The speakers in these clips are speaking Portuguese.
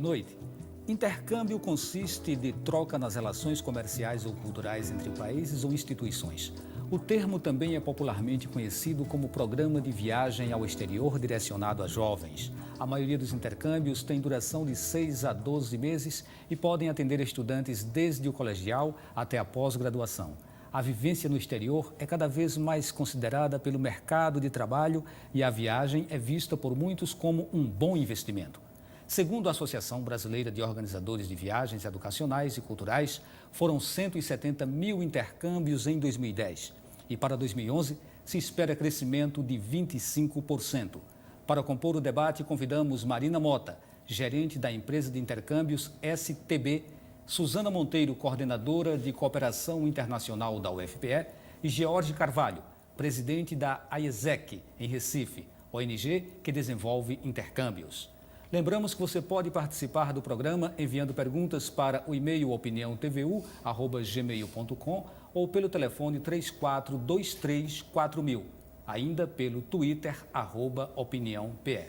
noite. Intercâmbio consiste de troca nas relações comerciais ou culturais entre países ou instituições. O termo também é popularmente conhecido como Programa de Viagem ao Exterior direcionado a jovens. A maioria dos intercâmbios tem duração de 6 a 12 meses e podem atender estudantes desde o colegial até a pós-graduação. A vivência no exterior é cada vez mais considerada pelo mercado de trabalho e a viagem é vista por muitos como um bom investimento. Segundo a Associação Brasileira de Organizadores de Viagens Educacionais e Culturais, foram 170 mil intercâmbios em 2010 e para 2011 se espera crescimento de 25%. Para compor o debate, convidamos Marina Mota, gerente da empresa de intercâmbios STB, Suzana Monteiro, coordenadora de cooperação internacional da UFPE, e George Carvalho, presidente da AIESEC, em Recife, ONG que desenvolve intercâmbios. Lembramos que você pode participar do programa enviando perguntas para o e-mail opiniãotvu@gmail.com ou pelo telefone 34234000, ainda pelo Twitter, @opiniãope.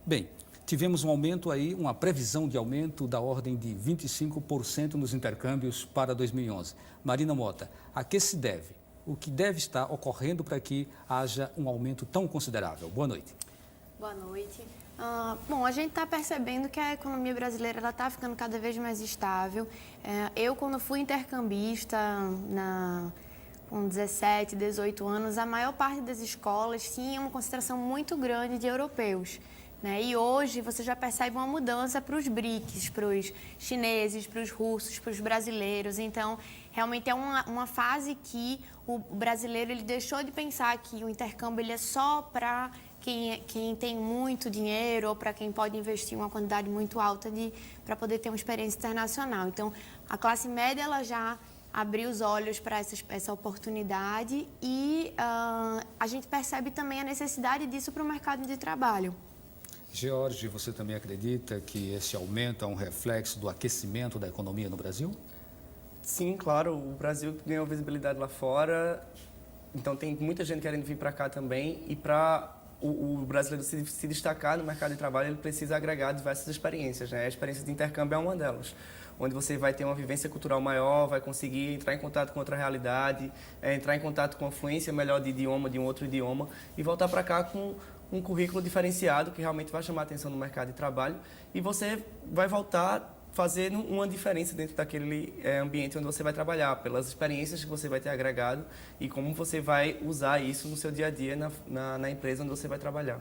Bem, tivemos um aumento aí, uma previsão de aumento da ordem de 25% nos intercâmbios para 2011. Marina Mota, a que se deve? O que deve estar ocorrendo para que haja um aumento tão considerável? Boa noite. Boa noite. Bom, a gente está percebendo que a economia brasileira está ficando cada vez mais estável. Eu, quando fui intercambista com 17, 18 anos, a maior parte das escolas tinha uma concentração muito grande de europeus, né? E hoje você já percebe uma mudança para os BRICS, para os chineses, para os russos, para os brasileiros. Então, realmente é uma fase que o brasileiro ele deixou de pensar que o intercâmbio ele é só para quem tem muito dinheiro ou para quem pode investir uma quantidade muito alta para poder ter uma experiência internacional. Então, a classe média ela já abriu os olhos para essa oportunidade e a gente percebe também a necessidade disso para o mercado de trabalho. George, você também acredita que esse aumento é um reflexo do aquecimento da economia no Brasil? Sim, claro. O Brasil ganhou visibilidade lá fora, então tem muita gente querendo vir para cá também e para o brasileiro se destacar no mercado de trabalho, ele precisa agregar diversas experiências, né? A experiência de intercâmbio é uma delas, onde você vai ter uma vivência cultural maior, vai conseguir entrar em contato com outra realidade, entrar em contato com a fluência melhor de idioma, de um outro idioma, e voltar para cá com um currículo diferenciado que realmente vai chamar a atenção no mercado de trabalho, e você vai voltar fazendo uma diferença dentro daquele ambiente onde você vai trabalhar, pelas experiências que você vai ter agregado e como você vai usar isso no seu dia a dia na empresa onde você vai trabalhar.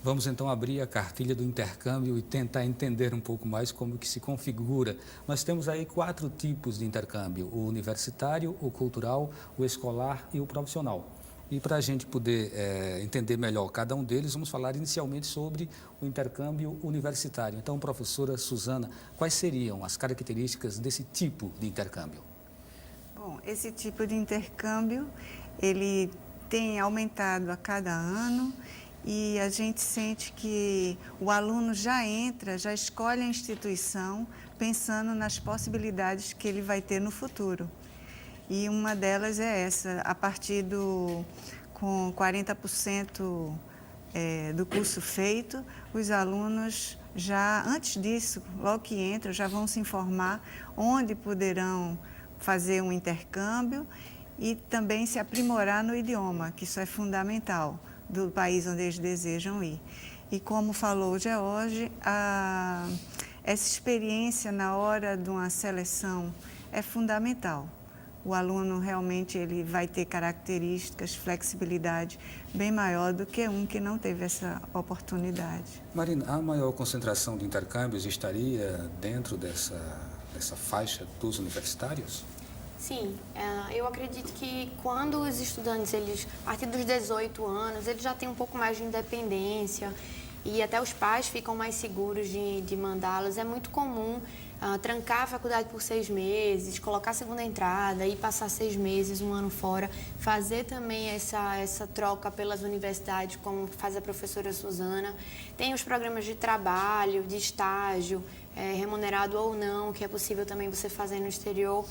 Vamos então abrir a cartilha do intercâmbio e tentar entender um pouco mais como que se configura. Nós temos aí 4 tipos de intercâmbio: o universitário, o cultural, o escolar e o profissional. E para a gente poder entender melhor cada um deles, vamos falar inicialmente sobre o intercâmbio universitário. Então, professora Suzana, quais seriam as características desse tipo de intercâmbio? Bom, esse tipo de intercâmbio, ele tem aumentado a cada ano e a gente sente que o aluno já escolhe a instituição pensando nas possibilidades que ele vai ter no futuro. E uma delas é essa, a partir com 40% do curso feito, os alunos já, antes disso, logo que entram, já vão se informar onde poderão fazer um intercâmbio e também se aprimorar no idioma, que isso é fundamental, do país onde eles desejam ir. E como falou o George, essa experiência na hora de uma seleção é fundamental. O aluno realmente ele vai ter características, flexibilidade bem maior do que um que não teve essa oportunidade. Marina, a maior concentração de intercâmbios estaria dentro dessa faixa dos universitários? Sim, eu acredito que quando os estudantes, a partir dos 18 anos, eles já têm um pouco mais de independência e até os pais ficam mais seguros de mandá-los. É muito comum trancar a faculdade por 6 meses, colocar a segunda entrada e passar 6 meses, 1 ano fora, fazer também essa troca pelas universidades, como faz a professora Suzana. Tem os programas de trabalho, de estágio, remunerado ou não, que é possível também você fazer no exterior.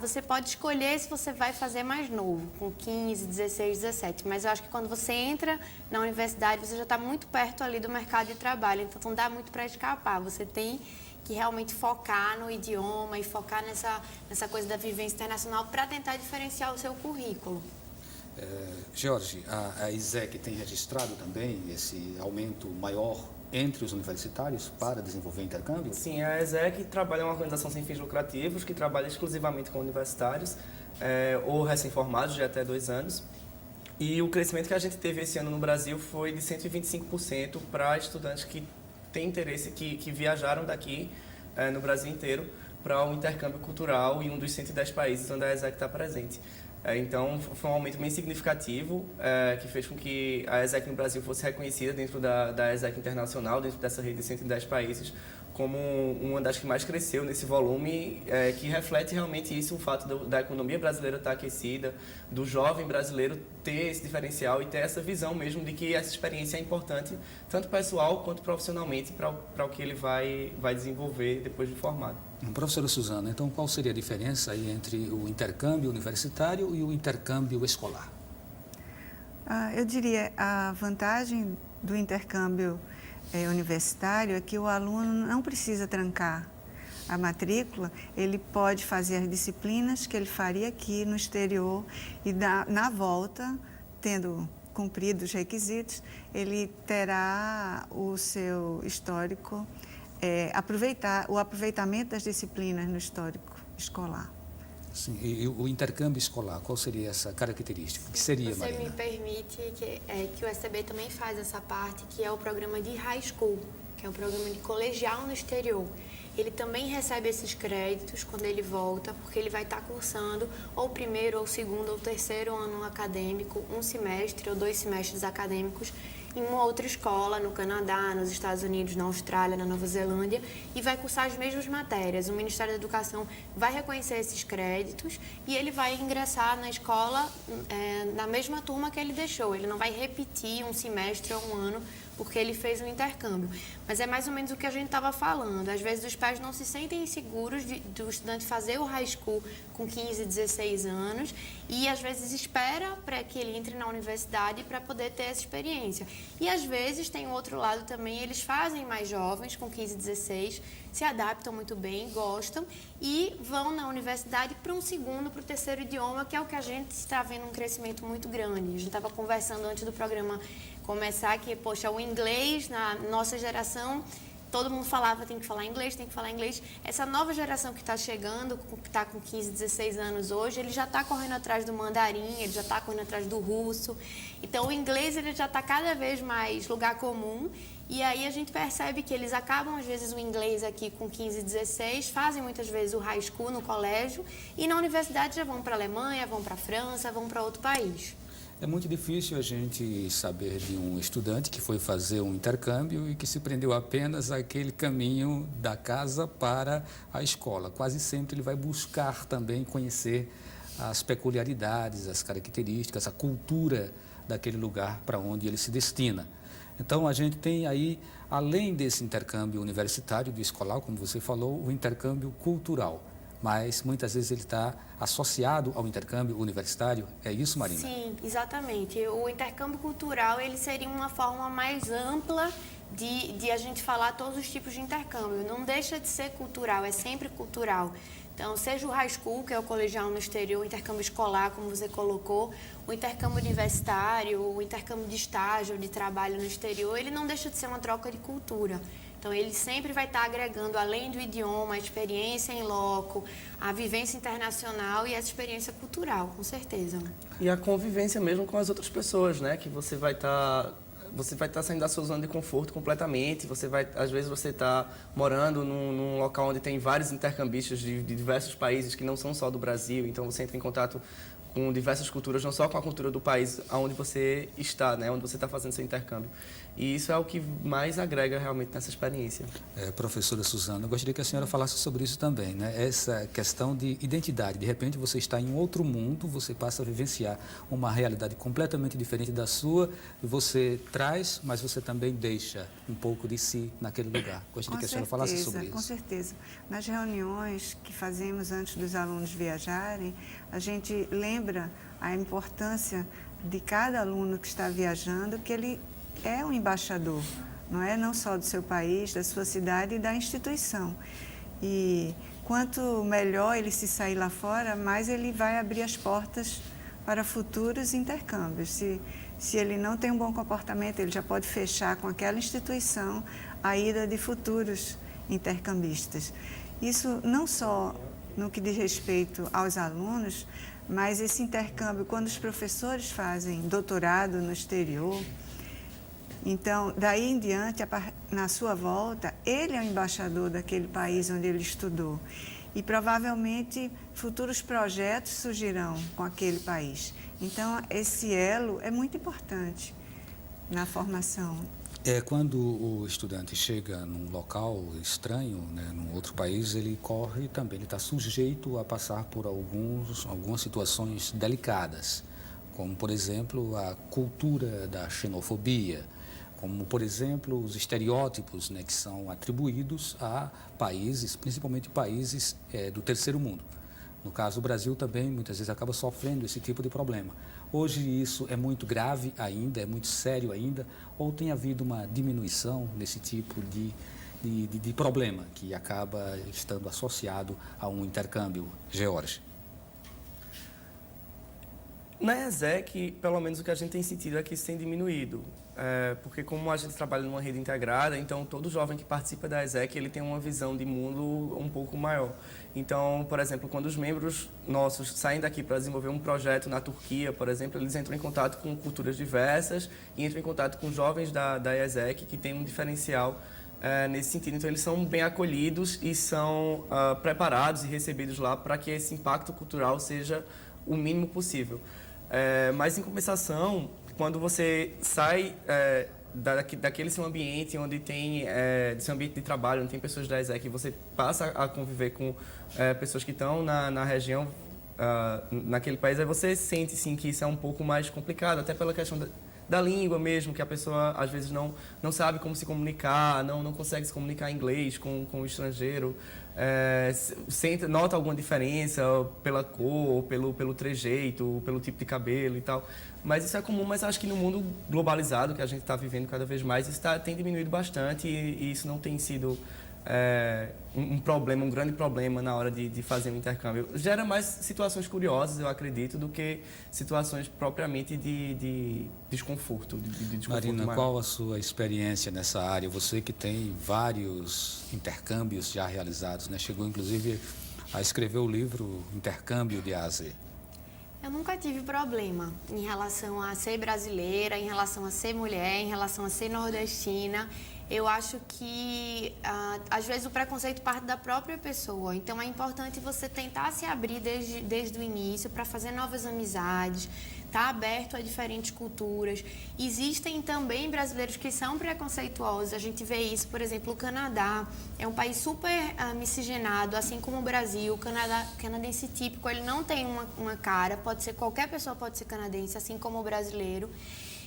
Você pode escolher se você vai fazer mais novo, com 15, 16, 17. Mas eu acho que quando você entra na universidade, você já está muito perto ali do mercado de trabalho. Então, não dá muito para escapar. Você tem que realmente focar no idioma e focar nessa coisa da vivência internacional para tentar diferenciar o seu currículo. Jorge, a ISEC tem registrado também esse aumento maior entre os universitários para desenvolver intercâmbio? Sim, a ESEC trabalha uma organização sem fins lucrativos que trabalha exclusivamente com universitários ou recém-formados de até 2 anos. E o crescimento que a gente teve esse ano no Brasil foi de 125% para estudantes que têm interesse, que viajaram daqui no Brasil inteiro para o intercâmbio cultural em um dos 110 países onde a ESEC está presente. Então, foi um aumento bem significativo que fez com que a ESEC no Brasil fosse reconhecida dentro da ESEC internacional, dentro dessa rede de 110 países, como uma das que mais cresceu nesse volume, que reflete realmente isso, o fato da economia brasileira estar aquecida, do jovem brasileiro ter esse diferencial e ter essa visão mesmo de que essa experiência é importante, tanto pessoal quanto profissionalmente, para o que ele vai desenvolver depois de formado. Professora Suzana, então qual seria a diferença aí entre o intercâmbio universitário e o intercâmbio escolar? Eu diria a vantagem do intercâmbio universitário é que o aluno não precisa trancar a matrícula, ele pode fazer as disciplinas que ele faria aqui no exterior e na volta, tendo cumprido os requisitos, ele terá o seu histórico, o aproveitamento das disciplinas no histórico escolar. Sim, e o intercâmbio escolar, qual seria essa característica? O que seria, Você Marina? me permite que o STB também faz essa parte, que é o programa de high school, que é o programa de colegial no exterior. Ele também recebe esses créditos quando ele volta, porque ele vai estar cursando ou o primeiro, ou o segundo, ou o terceiro ano acadêmico, um semestre ou 2 semestres acadêmicos, em uma outra escola, no Canadá, nos Estados Unidos, na Austrália, na Nova Zelândia, e vai cursar as mesmas matérias. O Ministério da Educação vai reconhecer esses créditos e ele vai ingressar na escola na mesma turma que ele deixou. Ele não vai repetir um semestre ou um ano porque ele fez um intercâmbio. Mas é mais ou menos o que a gente estava falando. Às vezes os pais não se sentem seguros do estudante fazer o high school com 15, 16 anos e às vezes espera para que ele entre na universidade para poder ter essa experiência. E às vezes tem o outro lado também, eles fazem mais jovens, com 15, 16, se adaptam muito bem, gostam e vão na universidade para um segundo, para o terceiro idioma, que é o que a gente está vendo um crescimento muito grande. A gente estava conversando antes do programa começar que, poxa, o inglês na nossa geração, todo mundo falava tem que falar inglês, tem que falar inglês. Essa nova geração que está chegando, que está com 15, 16 anos hoje, ele já está correndo atrás do mandarim, ele já está correndo atrás do russo. Então, o inglês ele já está cada vez mais lugar comum. E aí a gente percebe que eles acabam, às vezes, o inglês aqui com 15, 16, fazem muitas vezes o high school no colégio e na universidade já vão para a Alemanha, vão para a França, vão para outro país. É muito difícil a gente saber de um estudante que foi fazer um intercâmbio e que se prendeu apenas àquele caminho da casa para a escola. Quase sempre ele vai buscar também conhecer as peculiaridades, as características, a cultura daquele lugar para onde ele se destina. Então, a gente tem aí, além desse intercâmbio universitário, do escolar, como você falou, o intercâmbio cultural. Mas muitas vezes ele está associado ao intercâmbio universitário. É isso, Marina? Sim, exatamente. O intercâmbio cultural ele seria uma forma mais ampla de a gente falar todos os tipos de intercâmbio. Não deixa de ser cultural, é sempre cultural. Então, seja o high school, que é o colegial no exterior, o intercâmbio escolar, como você colocou, o intercâmbio universitário, o intercâmbio de estágio, de trabalho no exterior, ele não deixa de ser uma troca de cultura. Então, ele sempre vai estar agregando, além do idioma, a experiência em loco, a vivência internacional e essa experiência cultural, com certeza. E a convivência mesmo com as outras pessoas, né? Que você vai estar saindo da sua zona de conforto completamente. Às vezes você está morando num local onde tem vários intercambistas de diversos países que não são só do Brasil. Então, você entra em contato com diversas culturas, não só com a cultura do país onde você está, né? Onde você está fazendo seu intercâmbio. E isso é o que mais agrega realmente nessa experiência. Professora Suzana, eu gostaria que a senhora falasse sobre isso também, né? Essa questão de identidade. De repente você está em outro mundo, você passa a vivenciar uma realidade completamente diferente da sua, você traz, mas você também deixa um pouco de si naquele lugar. Gostaria que a senhora falasse sobre isso. Com certeza. Nas reuniões que fazemos antes dos alunos viajarem, a gente lembra a importância de cada aluno que está viajando, que ele é um embaixador, não só do seu país, da sua cidade e da instituição. E quanto melhor ele se sair lá fora, mais ele vai abrir as portas para futuros intercâmbios. Se ele não tem um bom comportamento, ele já pode fechar com aquela instituição a ida de futuros intercambistas. Isso não só no que diz respeito aos alunos, mas esse intercâmbio, quando os professores fazem doutorado no exterior, então, daí em diante, na sua volta, ele é o embaixador daquele país onde ele estudou. E provavelmente futuros projetos surgirão com aquele país. Então, esse elo é muito importante na formação. Quando o estudante chega num local estranho, né, num outro país, ele corre também, ele está sujeito a passar por algumas situações delicadas, como, por exemplo, a cultura da xenofobia, como, por exemplo, os estereótipos, né, que são atribuídos a países, principalmente países do terceiro mundo. No caso, o Brasil também, muitas vezes, acaba sofrendo esse tipo de problema. Hoje isso é muito grave ainda, é muito sério ainda, ou tem havido uma diminuição nesse tipo de problema que acaba estando associado a um intercâmbio, George? Na ESEC, pelo menos o que a gente tem sentido é que isso tem diminuído. Porque como a gente trabalha numa rede integrada, então todo jovem que participa da ESEC, ele tem uma visão de mundo um pouco maior. Então, por exemplo, quando os membros nossos saem daqui para desenvolver um projeto na Turquia, por exemplo, eles entram em contato com culturas diversas e entram em contato com jovens da ESEC que tem um diferencial nesse sentido. Então, eles são bem acolhidos e são preparados e recebidos lá para que esse impacto cultural seja o mínimo possível. Mas, em compensação, quando você sai daquele seu ambiente onde tem, seu ambiente de trabalho, onde tem pessoas da ESEC, e você passa a conviver com pessoas que estão na região, naquele país, aí você sente, sim, que isso é um pouco mais complicado, até pela questão da língua mesmo, que a pessoa, às vezes, não sabe como se comunicar, não consegue se comunicar em inglês com o estrangeiro. Nota alguma diferença pela cor, pelo trejeito, pelo tipo de cabelo e tal. Mas isso é comum, mas acho que no mundo globalizado que a gente está vivendo cada vez mais, isso tem diminuído bastante e isso não tem sido um problema, um grande problema na hora de fazer um intercâmbio. Gera mais situações curiosas, eu acredito, do que situações propriamente de desconforto. Marina, maior. qual a sua experiência nessa área? Você que tem vários intercâmbios já realizados, né? Chegou inclusive a escrever o livro Intercâmbio de A a Z. Eu nunca tive problema em relação a ser brasileira, em relação a ser mulher, em relação a ser nordestina. Eu acho que, às vezes, o preconceito parte da própria pessoa. Então, é importante você tentar se abrir desde o início para fazer novas amizades, estar aberto a diferentes culturas. Existem também brasileiros que são preconceituosos. A gente vê isso, por exemplo, o Canadá. É um país super miscigenado, assim como o Brasil. O canadense típico, ele não tem uma cara. Pode ser qualquer pessoa, pode ser canadense, assim como o brasileiro.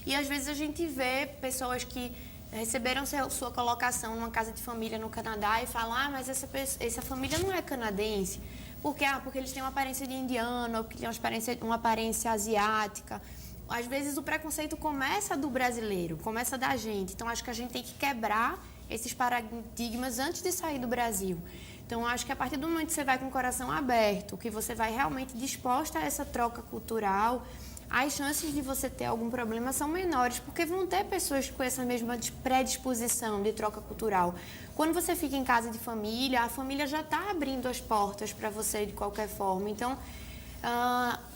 E, às vezes, a gente vê pessoas que receberam sua colocação numa casa de família no Canadá e falam, mas essa família não é canadense. Por quê? Porque eles têm uma aparência de indiano, ou porque têm uma aparência asiática. Às vezes o preconceito começa do brasileiro, começa da gente. Então, acho que a gente tem que quebrar esses paradigmas antes de sair do Brasil. Então, acho que a partir do momento que você vai com o coração aberto, que você vai realmente disposta a essa troca cultural, as chances de você ter algum problema são menores, porque vão ter pessoas com essa mesma predisposição de troca cultural. Quando você fica em casa de família, a família já está abrindo as portas para você de qualquer forma. Então,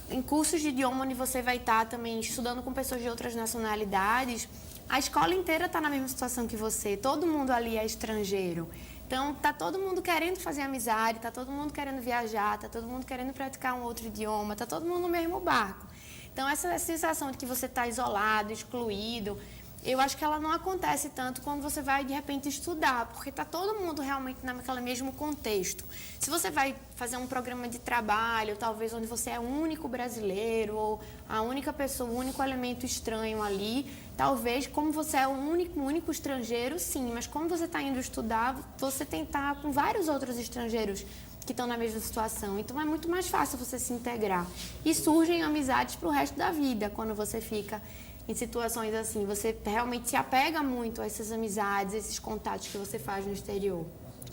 em cursos de idioma onde você vai estar também estudando com pessoas de outras nacionalidades, a escola inteira está na mesma situação que você, todo mundo ali é estrangeiro. Então, está todo mundo querendo fazer amizade, está todo mundo querendo viajar, está todo mundo querendo praticar um outro idioma, está todo mundo no mesmo barco. Então, essa sensação de que você está isolado, excluído, eu acho que ela não acontece tanto quando você vai, de repente, estudar, porque está todo mundo realmente naquele mesmo contexto. Se você vai fazer um programa de trabalho, talvez onde você é o único brasileiro ou a única pessoa, o único elemento estranho ali, talvez, como você é o único estrangeiro, sim, mas como você está indo estudar, você tem que estar com vários outros estrangeiros que estão na mesma situação. Então, é muito mais fácil você se integrar. E surgem amizades para o resto da vida, quando você fica em situações assim. Você realmente se apega muito a essas amizades, esses contatos que você faz no exterior.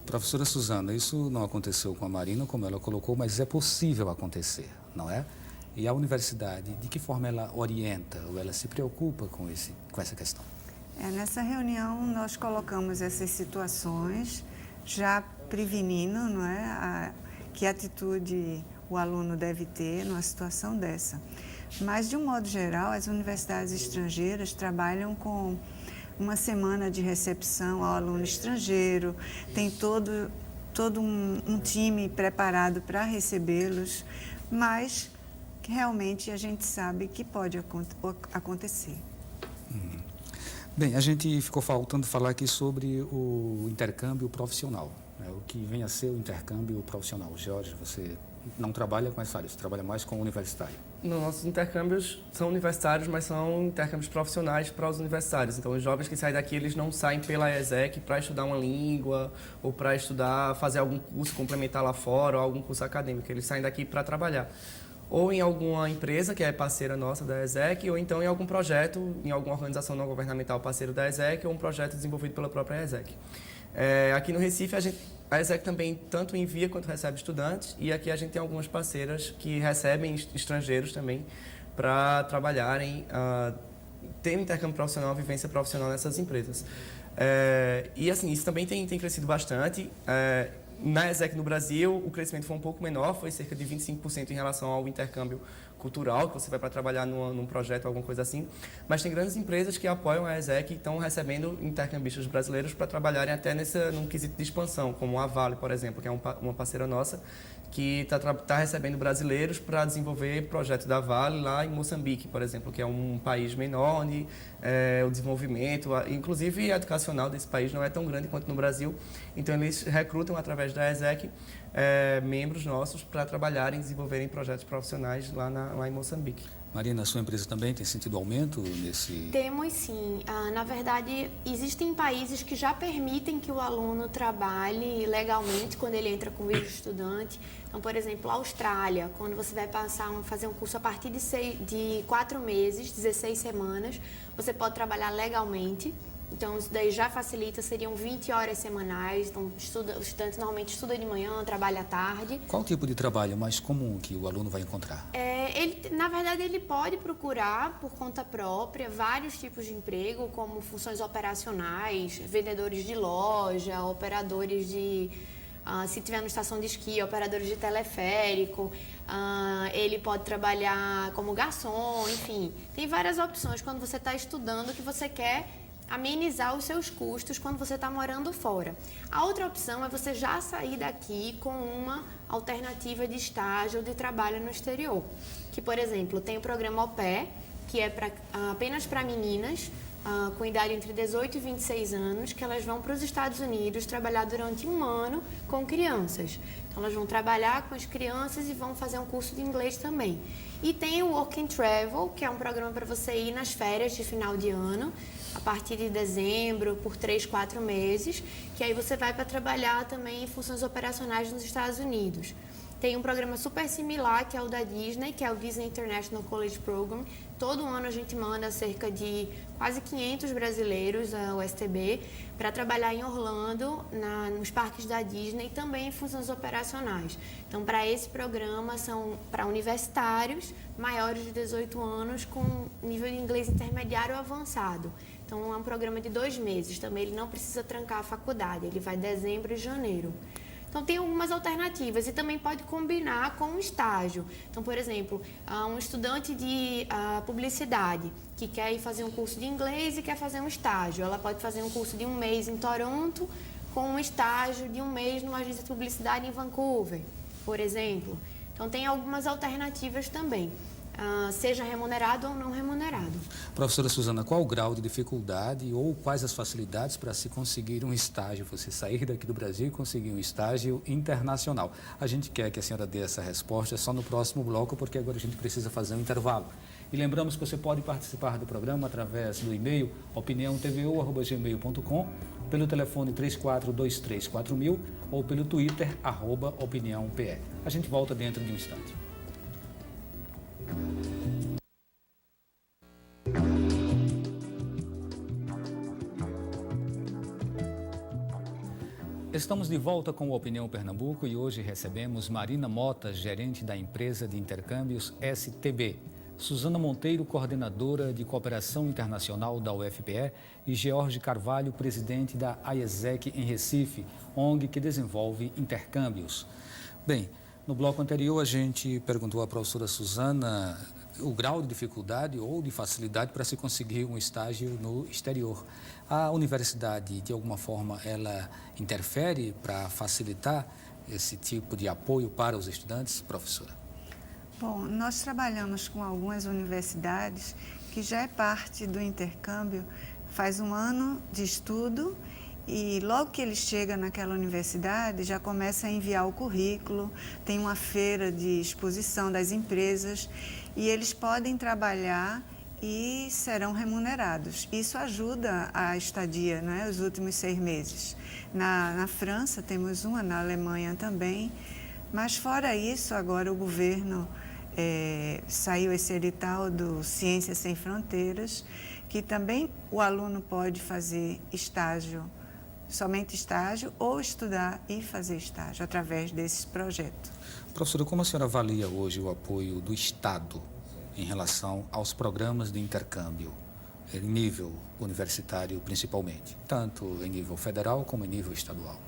Professora Suzana, isso não aconteceu com a Marina, como ela colocou, mas é possível acontecer, não é? E a universidade, de que forma ela orienta ou ela se preocupa com essa questão? Nessa reunião, nós colocamos essas situações, já prevenindo, não é, que atitude o aluno deve ter numa situação dessa. Mas, de um modo geral, as universidades estrangeiras trabalham com uma semana de recepção ao aluno estrangeiro, tem todo um time preparado para recebê-los, mas realmente a gente sabe que pode acontecer. Bem, a gente ficou faltando falar aqui sobre o intercâmbio profissional, né? O que vem a ser o intercâmbio profissional. Jorge, você não trabalha com essa área, você trabalha mais com o universitário. Não, nossos intercâmbios são universitários, mas são intercâmbios profissionais para os universitários. Então, os jovens que saem daqui, eles não saem pela ESEC para estudar uma língua ou para estudar, fazer algum curso complementar lá fora ou algum curso acadêmico. Eles saem daqui para trabalhar. Ou em alguma empresa que é parceira nossa da ESEC, ou então em algum projeto, em alguma organização não governamental parceiro da ESEC, ou um projeto desenvolvido pela própria ESEC. Aqui no Recife, a ESEC também tanto envia quanto recebe estudantes, e aqui a gente tem algumas parceiras que recebem estrangeiros também para trabalharem, ter intercâmbio profissional, vivência profissional nessas empresas. E assim, isso também tem crescido bastante. Na ESEC no Brasil, o crescimento foi um pouco menor, foi cerca de 25% em relação ao intercâmbio cultural, que você vai para trabalhar num projeto, alguma coisa assim. Mas tem grandes empresas que apoiam a ESEC e estão recebendo intercambistas brasileiros para trabalharem até num quesito de expansão, como a Vale, por exemplo, que é uma parceira nossa, que está recebendo brasileiros para desenvolver projetos da Vale lá em Moçambique, por exemplo, que é um país menor, onde o desenvolvimento, inclusive educacional desse país, não é tão grande quanto no Brasil. Então, eles recrutam, através da ESEC, membros nossos para trabalharem e desenvolverem projetos profissionais lá em Moçambique. Marina, a sua empresa também tem sentido aumento nesse... Temos sim. Na verdade, existem países que já permitem que o aluno trabalhe legalmente quando ele entra com visto de estudante. Então, por exemplo, a Austrália, quando você vai fazer um curso a partir de 4 meses, 16 semanas, você pode trabalhar legalmente. Então, isso daí já facilita, seriam 20 horas semanais. Então, o estudante normalmente estuda de manhã, trabalha à tarde. Qual tipo de trabalho mais comum que o aluno vai encontrar? Na verdade, ele pode procurar, por conta própria, vários tipos de emprego, como funções operacionais, vendedores de loja, operadores de... se tiver na estação de esqui, operadores de teleférico, ele pode trabalhar como garçom, enfim. Tem várias opções quando você está estudando que você quer amenizar os seus custos quando você está morando fora. A outra opção é você já sair daqui com uma alternativa de estágio ou de trabalho no exterior. Que, por exemplo, tem o programa Au Pair, que é apenas para meninas com idade entre 18 e 26 anos, que elas vão para os Estados Unidos trabalhar durante 1 ano com crianças. Então, elas vão trabalhar com as crianças e vão fazer um curso de inglês também. E tem o Work and Travel, que é um programa para você ir nas férias de final de ano, a partir de dezembro, por 3, 4 meses, que aí você vai para trabalhar também em funções operacionais nos Estados Unidos. Tem um programa super similar, que é o da Disney, que é o Disney International College Program. Todo ano a gente manda cerca de quase 500 brasileiros ao STB para trabalhar em Orlando, nos parques da Disney, e também em funções operacionais. Então, para esse programa, são para universitários maiores de 18 anos com nível de inglês intermediário ou avançado. Então, é um programa de 2 meses. Também ele não precisa trancar a faculdade, ele vai em dezembro e janeiro. Então, tem algumas alternativas e também pode combinar com um estágio. Então, por exemplo, um estudante de publicidade que quer ir fazer um curso de inglês e quer fazer um estágio. Ela pode fazer um curso de 1 mês em Toronto com um estágio de 1 mês numa agência de publicidade em Vancouver, por exemplo. Então, tem algumas alternativas também. seja remunerado ou não remunerado. Professora Suzana, qual o grau de dificuldade ou quais as facilidades para se conseguir um estágio, você sair daqui do Brasil e conseguir um estágio internacional? A gente quer que a senhora dê essa resposta só no próximo bloco, porque agora a gente precisa fazer um intervalo. E lembramos que você pode participar do programa através do e-mail opiniãotvo@gmail.com, pelo telefone 34234000 ou pelo Twitter @opiniãope. A gente volta dentro de um instante. Estamos de volta com o Opinião Pernambuco e hoje recebemos Marina Mota, gerente da empresa de intercâmbios STB, Suzana Monteiro, coordenadora de cooperação internacional da UFPE e George Carvalho, presidente da AIESEC em Recife, ONG que desenvolve intercâmbios. Bem, no bloco anterior a gente perguntou à professora Suzana o grau de dificuldade ou de facilidade para se conseguir um estágio no exterior. A universidade, de alguma forma, ela interfere para facilitar esse tipo de apoio para os estudantes, professora? Bom, nós trabalhamos com algumas universidades que já é parte do intercâmbio, faz um ano de estudo e logo que ele chega naquela universidade já começa a enviar o currículo, tem uma feira de exposição das empresas e eles podem trabalhar e serão remunerados. Isso ajuda a estadia, né, os últimos 6 meses. Na França temos uma, na Alemanha também, mas fora isso agora o governo saiu esse edital do Ciências Sem Fronteiras, que também o aluno pode fazer estágio, somente estágio, ou estudar e fazer estágio através desse projeto. Professora, como a senhora avalia hoje o apoio do Estado em relação aos programas de intercâmbio, em nível universitário principalmente, tanto em nível federal como em nível estadual?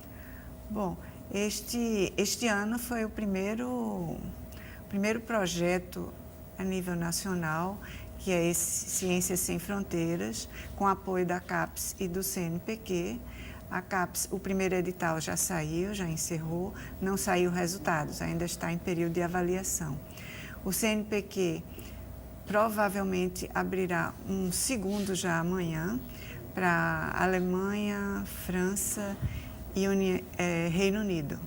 Bom, este ano foi o primeiro projeto a nível nacional, que é esse Ciências Sem Fronteiras, com apoio da CAPES e do CNPq. A CAPES, o primeiro edital já saiu, já encerrou, não saiu resultados, ainda está em período de avaliação. O CNPq provavelmente abrirá um segundo já amanhã para Alemanha, França e Reino Unido.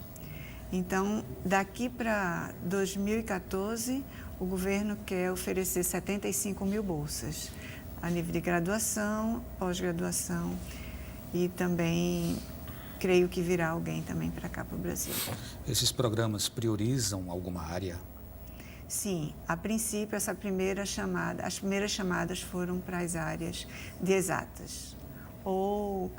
Então, daqui para 2014, o governo quer oferecer 75 mil bolsas a nível de graduação, pós-graduação e também creio que virá alguém também para cá, para o Brasil. Esses programas priorizam alguma área? Sim, a princípio as primeiras chamadas foram para as áreas de exatas ou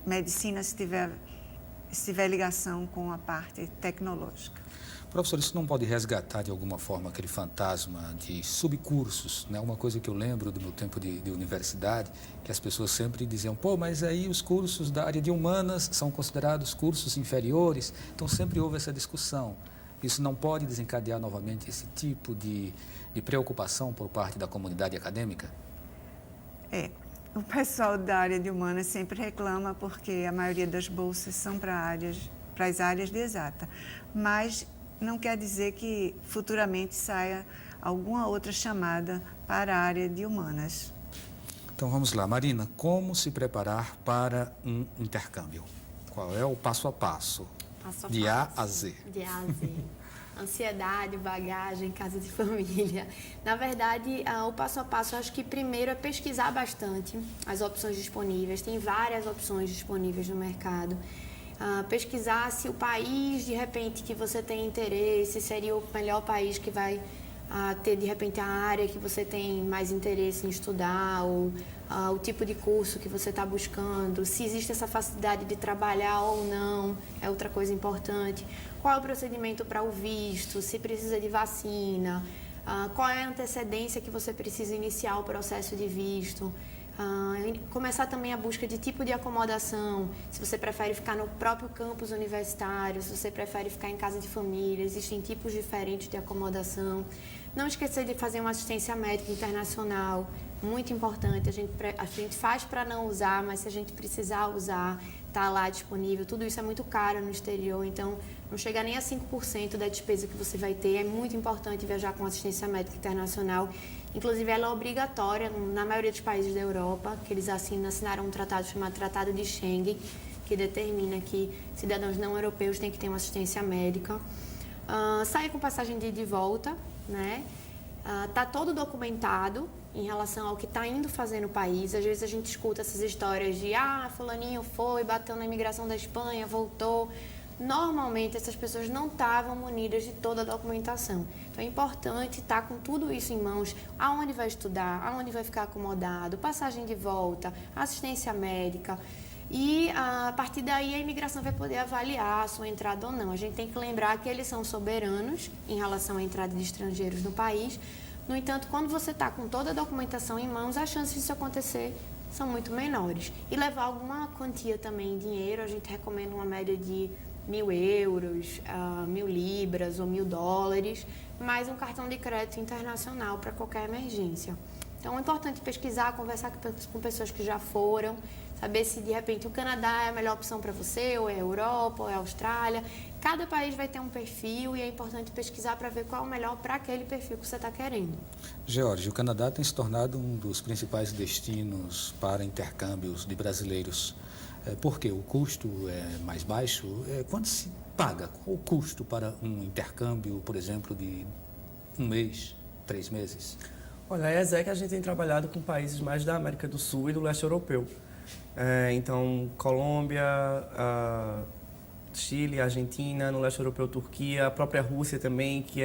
medicina se tiver ligação com a parte tecnológica. Professor, isso não pode resgatar de alguma forma aquele fantasma de subcursos, né? Uma coisa que eu lembro do meu tempo de universidade, que as pessoas sempre diziam, pô, mas aí os cursos da área de humanas são considerados cursos inferiores, então sempre houve essa discussão. Isso não pode desencadear novamente esse tipo de preocupação por parte da comunidade acadêmica? O pessoal da área de humanas sempre reclama porque a maioria das bolsas são para as áreas de exata, mas não quer dizer que futuramente saia alguma outra chamada para a área de humanas. Então vamos lá, Marina, como se preparar para um intercâmbio? Qual é o passo a passo? De A a Z. De A a Z. Ansiedade, bagagem, casa de família. Na verdade, o passo a passo, eu acho que primeiro é pesquisar bastante as opções disponíveis. Tem várias opções disponíveis no mercado. Pesquisar se o país, de repente, que você tem interesse, seria o melhor país que vai ter, de repente, a área que você tem mais interesse em estudar, ou o tipo de curso que você está buscando, se existe essa facilidade de trabalhar ou não, é outra coisa importante. Qual é o procedimento para o visto, se precisa de vacina, qual é a antecedência que você precisa iniciar o processo de visto. Começar também a busca de tipo de acomodação, se você prefere ficar no próprio campus universitário, se você prefere ficar em casa de família, existem tipos diferentes de acomodação. Não esquecer de fazer uma assistência médica internacional, muito importante, a gente faz para não usar, mas se a gente precisar usar, está lá disponível, tudo isso é muito caro no exterior, então não chega nem a 5% da despesa que você vai ter. É muito importante viajar com assistência médica internacional. Inclusive, ela é obrigatória na maioria dos países da Europa, que eles assinaram um tratado chamado Tratado de Schengen, que determina que cidadãos não europeus têm que ter uma assistência médica. Sair com passagem de ida e volta, né? Tá todo documentado em relação ao que está indo fazer no país. Às vezes a gente escuta essas histórias de fulaninho foi, bateu na imigração da Espanha, voltou. Normalmente essas pessoas não estavam munidas de toda a documentação. Então é importante estar com tudo isso em mãos, aonde vai estudar, aonde vai ficar acomodado, passagem de volta, assistência médica. E a partir daí a imigração vai poder avaliar a sua entrada ou não. A gente tem que lembrar que eles são soberanos em relação à entrada de estrangeiros no país. No entanto, quando você está com toda a documentação em mãos, as chances disso acontecer são muito menores. E levar alguma quantia também em dinheiro, a gente recomenda uma média de 1.000 euros, 1.000 libras ou 1.000 dólares, mais um cartão de crédito internacional para qualquer emergência. Então é importante pesquisar, conversar com pessoas que já foram, saber se de repente o Canadá é a melhor opção para você, ou é a Europa, ou é a Austrália. Cada país vai ter um perfil e é importante pesquisar para ver qual é o melhor para aquele perfil que você está querendo. George, o Canadá tem se tornado um dos principais destinos para intercâmbios de brasileiros. Por quê? O custo é mais baixo? Quanto se paga? Qual o custo para um intercâmbio, por exemplo, de 1 mês, 3 meses? Olha, a ESEC a gente tem trabalhado com países mais da América do Sul e do leste europeu. Então, Colômbia, Chile, Argentina, no leste europeu, Turquia, a própria Rússia também, que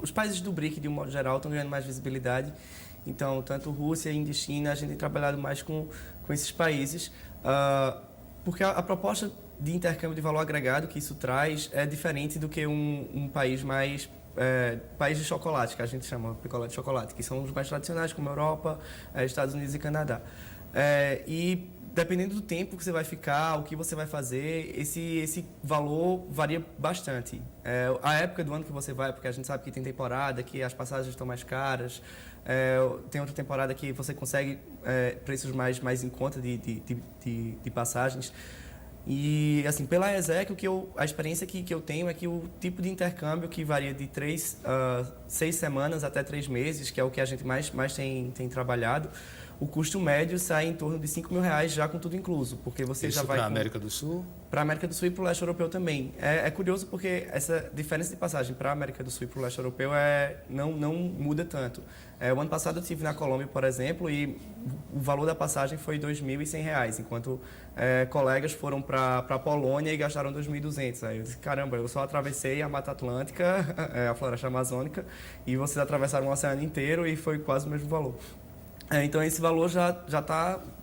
os países do BRIC, de um modo geral, estão ganhando mais visibilidade. Então, tanto Rússia, Índia e China, a gente tem trabalhado mais com esses países, porque a proposta de intercâmbio de valor agregado que isso traz é diferente do que um país mais... país de chocolate, que a gente chama picolé de chocolate, que são os mais tradicionais, como Europa, Estados Unidos e Canadá. E dependendo do tempo que você vai ficar, o que você vai fazer, esse valor varia bastante. A época do ano que você vai, porque a gente sabe que tem temporada, que as passagens estão mais caras, tem outra temporada que você consegue preços mais em conta de passagens. E, assim, pela ESEC, a experiência que eu tenho é que o tipo de intercâmbio que varia de 6 semanas até 3 meses, que é o que a gente mais tem trabalhado, o custo médio sai em torno de R$5.000 já com tudo incluso, porque você já vai... para a América do Sul? Para a América do Sul e para o leste europeu também. É curioso porque essa diferença de passagem para a América do Sul e para o leste europeu não muda tanto. O ano passado eu estive na Colômbia, por exemplo, e o valor da passagem foi R$2.100, enquanto colegas foram para a Polônia e gastaram R$2.200. Aí eu disse, caramba, eu só atravessei a Mata Atlântica, a Floresta Amazônica, e vocês atravessaram o oceano inteiro e foi quase o mesmo valor. Então esse valor já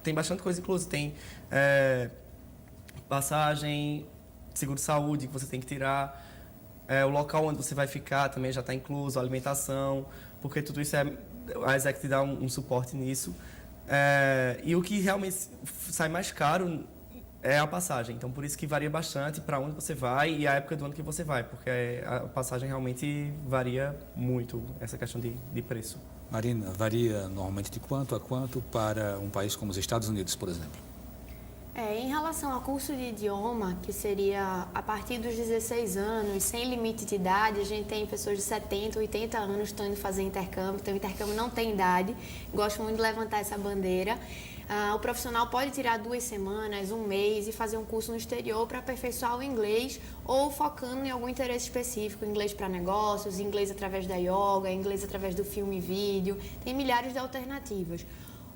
tem bastante coisa incluso. Tem passagem, seguro-saúde que você tem que tirar, o local onde você vai ficar também já está incluso, a alimentação, porque tudo isso a ESEC te dá um suporte nisso. E o que realmente sai mais caro é a passagem. Então, por isso que varia bastante para onde você vai e a época do ano que você vai, porque a passagem realmente varia muito, essa questão de preço. Marina, varia normalmente de quanto a quanto para um país como os Estados Unidos, por exemplo? Em relação ao curso de idioma, que seria a partir dos 16 anos, sem limite de idade, a gente tem pessoas de 70, 80 anos que estão indo fazer intercâmbio, então o intercâmbio não tem idade, gosto muito de levantar essa bandeira. O profissional pode tirar 2 semanas, 1 mês e fazer um curso no exterior para aperfeiçoar o inglês ou focando em algum interesse específico, inglês para negócios, inglês através da yoga, inglês através do filme e vídeo, tem milhares de alternativas.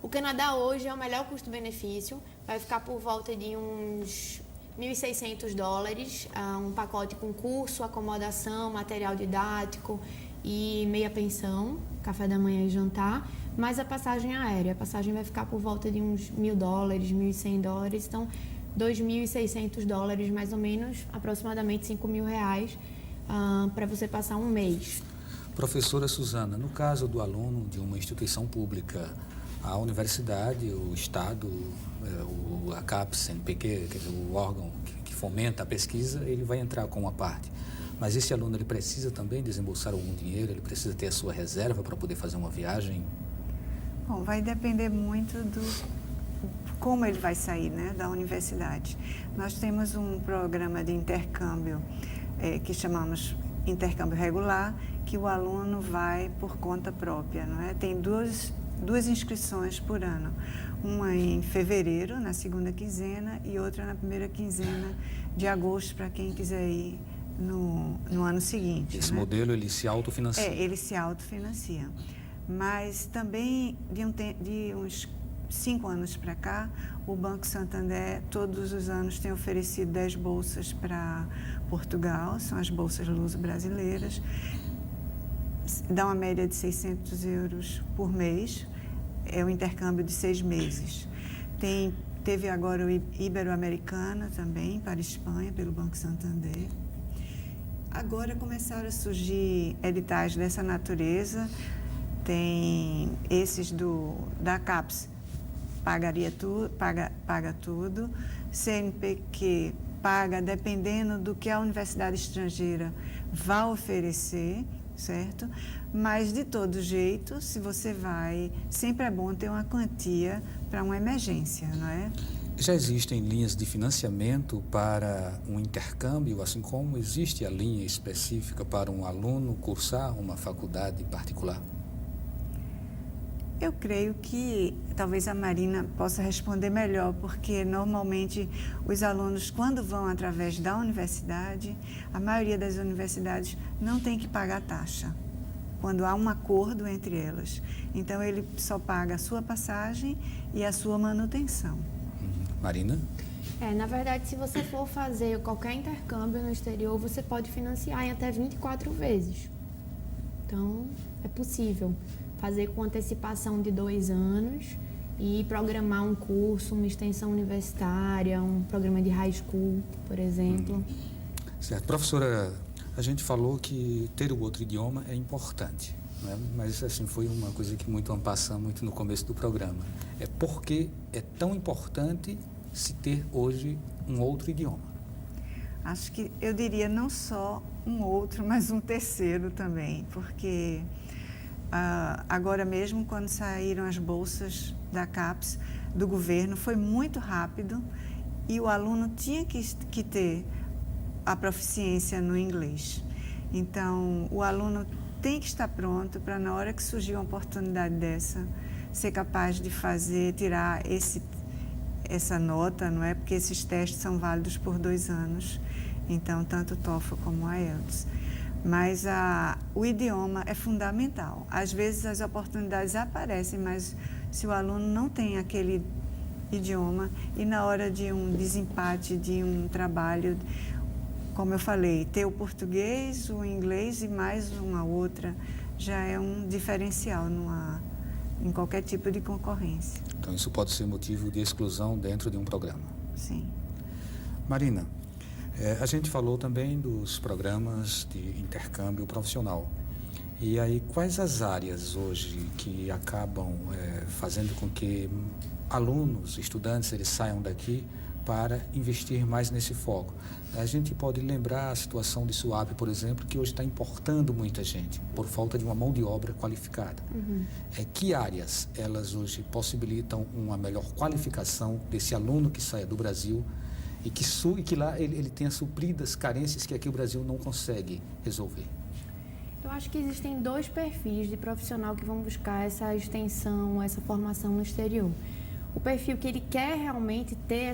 O Canadá hoje é o melhor custo-benefício, vai ficar por volta de uns $1.600, um pacote com curso, acomodação, material didático e meia pensão, café da manhã e jantar, mais a passagem aérea. A passagem vai ficar por volta de uns $1.000, $1.100, então $2.600 mais ou menos, aproximadamente R$5.000 para você passar um mês. Professora Suzana, no caso do aluno de uma instituição pública, a universidade, o Estado, a CAPES, CNPq, quer dizer, o órgão que fomenta a pesquisa, ele vai entrar com uma parte. Mas esse aluno ele precisa também desembolsar algum dinheiro, ele precisa ter a sua reserva para poder fazer uma viagem? Bom, vai depender muito do como ele vai sair, né, da universidade. Nós temos um programa de intercâmbio que chamamos intercâmbio regular, que o aluno vai por conta própria, não é? Tem duas inscrições por ano, uma em fevereiro, na segunda quinzena, e outra na primeira quinzena de agosto, para quem quiser ir no ano seguinte. Esse né? modelo, ele se autofinancia? Ele se autofinancia. Mas também, de uns 5 anos para cá, o Banco Santander, todos os anos, tem oferecido 10 bolsas para Portugal, são as bolsas luso-brasileiras, dá uma média de 600 euros por mês, é um intercâmbio de 6 meses. Teve agora o Ibero-Americana também, para a Espanha, pelo Banco Santander. Agora começaram a surgir editais dessa natureza, tem esses da CAPES, paga tudo, CNPq paga dependendo do que a universidade estrangeira vai oferecer, certo? Mas, de todo jeito, se você vai, sempre é bom ter uma quantia para uma emergência, não é? Já existem linhas de financiamento para um intercâmbio, assim como existe a linha específica para um aluno cursar uma faculdade particular? Eu creio que talvez a Marina possa responder melhor, porque normalmente os alunos, quando vão através da universidade, a maioria das universidades não tem que pagar taxa, quando há um acordo entre elas. Então, ele só paga a sua passagem e a sua manutenção. Marina? Na verdade, se você for fazer qualquer intercâmbio no exterior, você pode financiar em até 24 vezes. Então, é possível fazer com antecipação de 2 anos e programar um curso, uma extensão universitária, um programa de high school, por exemplo. Certo. Professora, a gente falou que ter o outro idioma é importante, né? Mas assim, foi uma coisa que muito passamos muito no começo do programa. Por que é tão importante se ter hoje um outro idioma? Acho que eu diria não só um outro, mas um terceiro também, porque agora mesmo, quando saíram as bolsas da CAPES, do governo, foi muito rápido e o aluno tinha que ter a proficiência no inglês. Então, o aluno tem que estar pronto para, na hora que surgir uma oportunidade dessa, ser capaz de tirar essa nota, não é? Porque esses testes são válidos por 2 anos, então, tanto o TOEFL como o IELTS. Mas o idioma é fundamental. Às vezes as oportunidades aparecem, mas se o aluno não tem aquele idioma e na hora de um desempate de um trabalho, como eu falei, ter o português, o inglês e mais uma outra, já é um diferencial em qualquer tipo de concorrência. Então, isso pode ser motivo de exclusão dentro de um programa. Sim. Marina, a gente falou também dos programas de intercâmbio profissional. E aí, quais as áreas hoje que acabam fazendo com que alunos, estudantes, eles saiam daqui para investir mais nesse foco? A gente pode lembrar a situação de Suape, por exemplo, que hoje está importando muita gente por falta de uma mão de obra qualificada. Que áreas elas hoje possibilitam uma melhor qualificação desse aluno que saia do Brasil e que lá ele tenha suprido as carências que aqui o Brasil não consegue resolver? Eu acho que existem 2 perfis de profissional que vão buscar essa extensão, essa formação no exterior. O perfil que ele quer realmente ter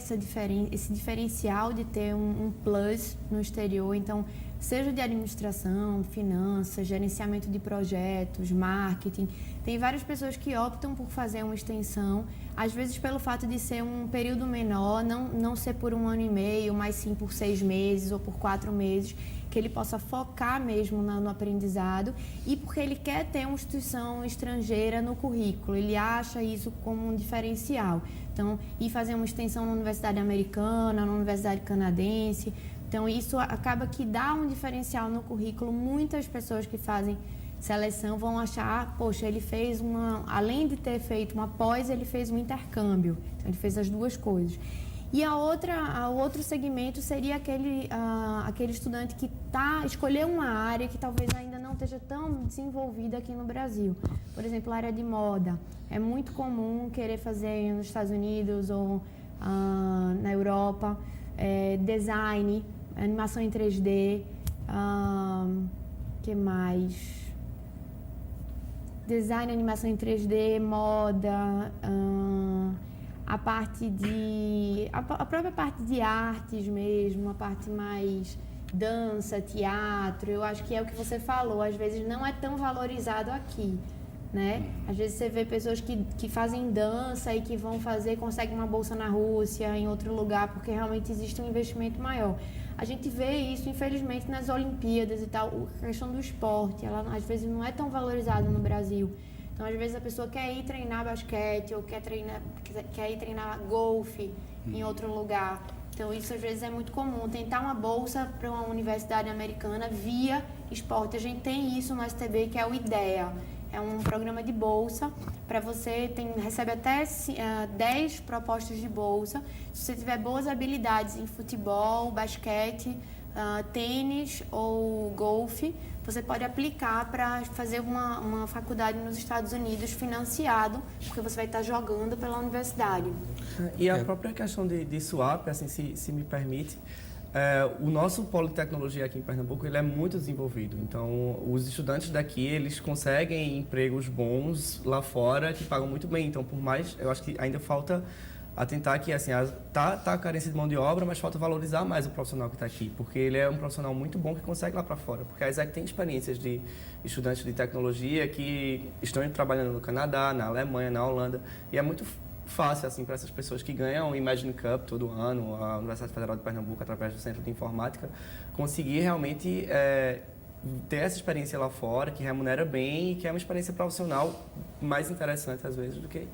esse diferencial de ter um plus no exterior, então, seja de administração, finanças, gerenciamento de projetos, marketing. Tem várias pessoas que optam por fazer uma extensão, às vezes pelo fato de ser um período menor, não ser por 1 ano e meio, mas sim por 6 meses ou por 4 meses, que ele possa focar mesmo no aprendizado e porque ele quer ter uma instituição estrangeira no currículo, ele acha isso como um diferencial. Então, ir fazer uma extensão na universidade americana, na universidade canadense, então isso acaba que dá um diferencial no currículo. Muitas pessoas que fazem seleção vão achar, poxa, ele fez além de ter feito uma pós, ele fez um intercâmbio, então ele fez as 2 coisas. E o outro segmento seria aquele estudante que escolheu uma área que talvez ainda não esteja tão desenvolvida aqui no Brasil. Por exemplo, a área de moda. É muito comum querer fazer nos Estados Unidos ou na Europa. Design, animação em 3D, que mais? Design, animação em 3D, moda, a própria parte de artes mesmo, a parte mais dança, teatro. Eu acho que é o que você falou, às vezes não é tão valorizado aqui, né? Às vezes você vê pessoas que fazem dança e que conseguem uma bolsa na Rússia, em outro lugar, porque realmente existe um investimento maior. A gente vê isso, infelizmente, nas Olimpíadas e tal, a questão do esporte, ela às vezes não é tão valorizada no Brasil. Então, às vezes, a pessoa quer ir treinar basquete ou quer ir treinar golfe em outro lugar. Então, isso às vezes é muito comum. Tentar uma bolsa para uma universidade americana via esporte. A gente tem isso no STB, que é o IDEA. É um programa de bolsa para você, recebe até 10 propostas de bolsa. Se você tiver boas habilidades em futebol, basquete, tênis ou golfe, você pode aplicar para fazer uma faculdade nos Estados Unidos financiado, porque você vai estar jogando pela universidade. E a própria questão de swap, assim, se me permite, o nosso polo de tecnologia aqui em Pernambuco ele é muito desenvolvido. Então, os estudantes daqui eles conseguem empregos bons lá fora que pagam muito bem. Então, por mais, eu acho que ainda falta atentar que assim tá carência de mão de obra, mas falta valorizar mais o profissional que está aqui, porque ele é um profissional muito bom que consegue ir lá para fora. Porque a ESEC tem experiências de estudantes de tecnologia que estão trabalhando no Canadá, na Alemanha, na Holanda, e é muito fácil assim para essas pessoas que ganham o Imagine Cup todo ano, a Universidade Federal de Pernambuco através do Centro de Informática, conseguir realmente ter essa experiência lá fora, que remunera bem e que é uma experiência profissional mais interessante às vezes do que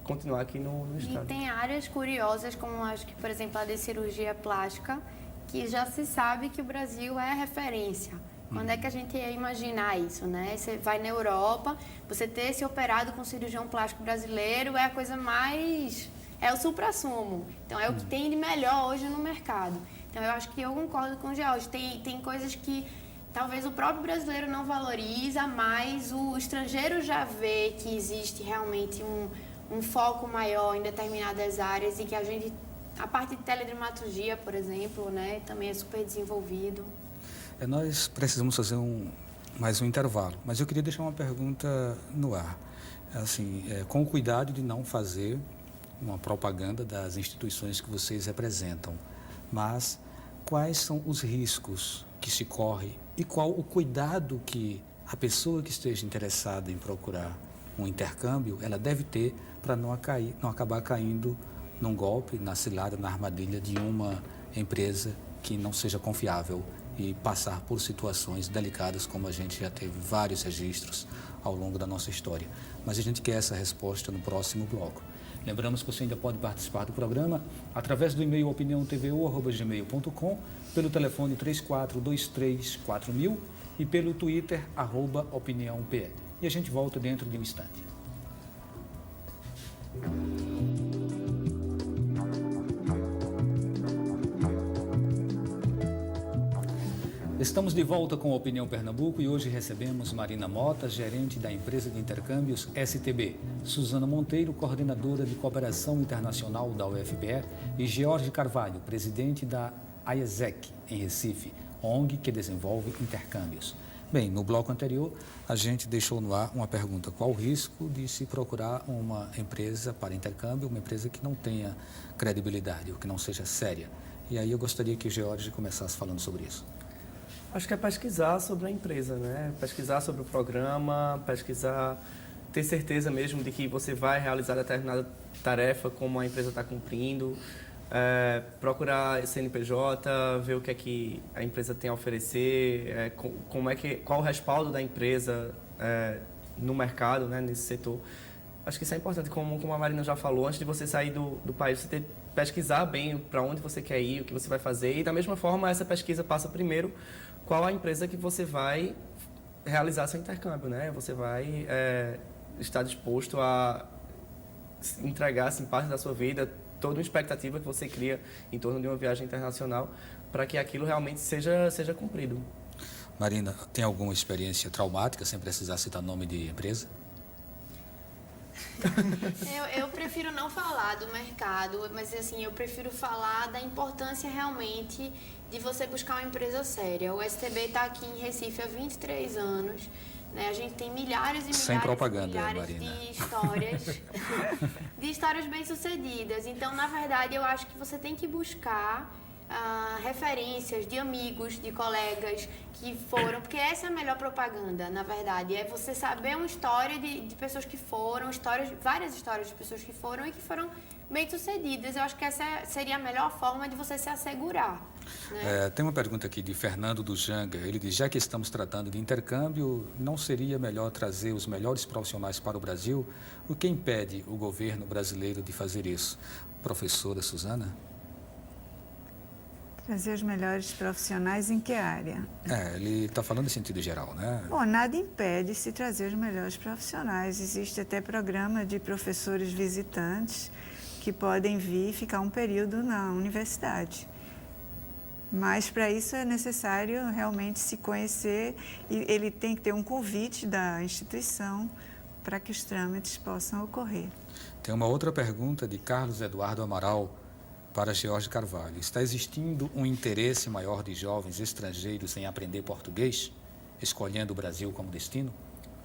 continuar aqui no estado. E tem áreas curiosas, como acho que, por exemplo, a de cirurgia plástica, que já se sabe que o Brasil é referência. Quando é que a gente ia imaginar isso, né? Você vai na Europa, você ter se operado com cirurgião plástico brasileiro é a coisa mais... é o suprassumo. Então, é o que tem de melhor hoje no mercado. Então, eu acho que eu concordo com o George. Tem coisas que talvez o próprio brasileiro não valoriza, mas o estrangeiro já vê que existe realmente um foco maior em determinadas áreas e que a parte de teledramaturgia, por exemplo, né, também é super desenvolvido. Nós precisamos fazer mais um intervalo, mas eu queria deixar uma pergunta no ar. Assim, com o cuidado de não fazer uma propaganda das instituições que vocês representam, mas quais são os riscos que se corre e qual o cuidado que a pessoa que esteja interessada em procurar um intercâmbio, ela deve ter para não acabar caindo num golpe, na cilada, na armadilha de uma empresa que não seja confiável e passar por situações delicadas como a gente já teve vários registros ao longo da nossa história. Mas a gente quer essa resposta no próximo bloco. Lembramos que você ainda pode participar do programa através do e-mail opiniãotvo@gmail.com, pelo telefone 34234000 e pelo Twitter @opiniãopl. E a gente volta dentro de um instante. Estamos de volta com a Opinião Pernambuco e hoje recebemos Marina Mota, gerente da empresa de intercâmbios STB, Suzana Monteiro, coordenadora de cooperação internacional da UFPE e George Carvalho, presidente da AESEC, em Recife, ONG que desenvolve intercâmbios. Bem, no bloco anterior, a gente deixou no ar uma pergunta: qual o risco de se procurar uma empresa para intercâmbio, uma empresa que não tenha credibilidade, ou que não seja séria? E aí eu gostaria que o George começasse falando sobre isso. Acho que é pesquisar sobre a empresa, né? Pesquisar sobre o programa, ter certeza mesmo de que você vai realizar determinada tarefa, como a empresa está cumprindo, procurar CNPJ, ver o que é que a empresa tem a oferecer, qual o respaldo da empresa no mercado, né, nesse setor. Acho que isso é importante, como a Marina já falou, antes de você sair do país, você pesquisar bem para onde você quer ir, o que você vai fazer, e da mesma forma essa pesquisa passa primeiro qual a empresa que você vai realizar seu intercâmbio, né? Você vai estar disposto a entregar assim, parte da sua vida, toda uma expectativa que você cria em torno de uma viagem internacional para que aquilo realmente seja cumprido. Marina, tem alguma experiência traumática, sem precisar citar nome de empresa? Eu prefiro não falar do mercado, mas assim, eu prefiro falar da importância realmente de você buscar uma empresa séria. O STB está aqui em Recife há 23 anos, né? A gente tem milhares e Sem milhares, propaganda, milhares Marina. de histórias bem-sucedidas. Então, na verdade, eu acho que você tem que buscar referências de amigos, de colegas que foram, porque essa é a melhor propaganda, na verdade, é você saber uma história de pessoas que foram, várias histórias de pessoas que foram e que foram bem-sucedidas. Eu acho que essa seria a melhor forma de você se assegurar. Né? Tem uma pergunta aqui de Fernando do Janga. Ele diz, já que estamos tratando de intercâmbio, não seria melhor trazer os melhores profissionais para o Brasil? O que impede o governo brasileiro de fazer isso? Professora Suzana? Trazer os melhores profissionais em que área? Ele está falando em sentido geral, né? Bom, nada impede se trazer os melhores profissionais. Existe até programa de professores visitantes que podem vir e ficar um período na universidade. Mas para isso é necessário realmente se conhecer e ele tem que ter um convite da instituição para que os trâmites possam ocorrer. Tem uma outra pergunta de Carlos Eduardo Amaral para George Carvalho. Está existindo um interesse maior de jovens estrangeiros em aprender português, escolhendo o Brasil como destino?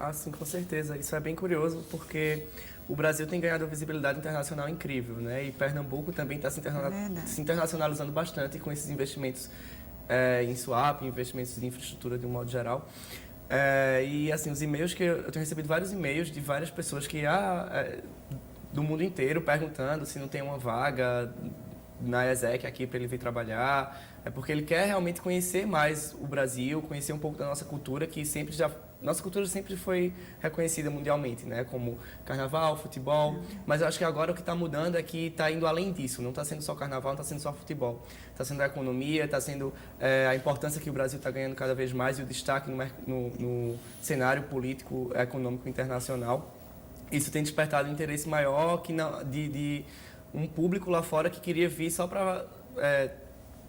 Ah, sim, com certeza. Isso é bem curioso, porque o Brasil tem ganhado uma visibilidade internacional incrível, né? E Pernambuco também está se internacionalizando bastante com esses investimentos em swap, investimentos em infraestrutura de um modo geral. E, assim, os e-mails que eu tenho recebido vários e-mails de várias pessoas que do mundo inteiro perguntando se não tem uma vaga na ESEC aqui para ele vir trabalhar, porque ele quer realmente conhecer mais o Brasil, conhecer um pouco da nossa cultura, que nossa cultura sempre foi reconhecida mundialmente, né, como carnaval, futebol, mas eu acho que agora o que está mudando é que está indo além disso, não está sendo só carnaval, não está sendo só futebol, está sendo a economia, está sendo a importância que o Brasil está ganhando cada vez mais e o destaque no cenário político, econômico internacional. Isso tem despertado um interesse maior de um público lá fora que queria vir só para